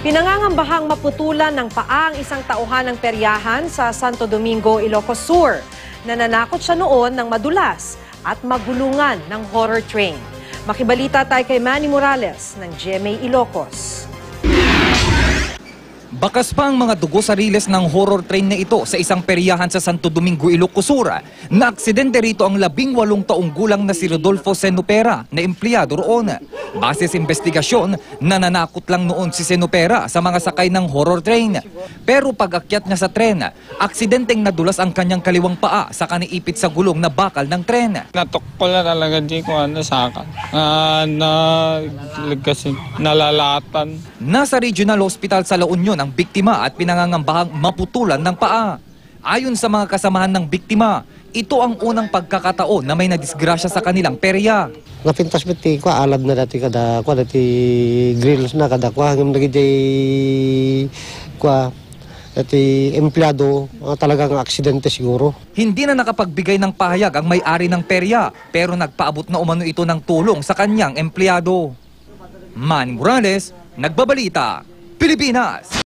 Pinangangambahang maputulan ng paa ang isang tauhan ng peryahan sa Santo Domingo, Ilocos Sur. Nananakot siya noon ng madulas at magulungan ng horror train. Makibalita tayo kay Manny Morales ng GMA Ilocos. Bakas pa ang mga dugo sa riles ng horror train na ito sa isang peryahan sa Santo Domingo, Ilocos Sur. Na-aksidente rito ang 18 taong gulang na si Rodolfo Senopera na empleyado roon. Base sa investigasyon, nananakot lang noon si Senopera sa mga sakay ng horror train. Pero pag-akyat niya sa tren, aksidenteng nadulas ang kanyang kaliwang paa sa kaniipit sa gulong na bakal ng tren. Natok ko na talaga di ko sa akin. Kasi nalalatan. Nasa Regional Hospital sa La Union ang biktima at pinangangambahang maputulan ng paa. Ayon sa mga kasamahan ng biktima, ito ang unang pagkakataon na may nadisgrasya sa kanilang perya. Napintas biti ko alab na dati kada ko dati grills na kada ko hanggang nagidi ko dati empleyado talagang aksidente siguro. Hindi na nakapagbigay ng pahayag ang may-ari ng perya pero nagpaabot na umano ito ng tulong sa kanyang empleyado. Manny Morales, Nagbabalita, Pilipinas.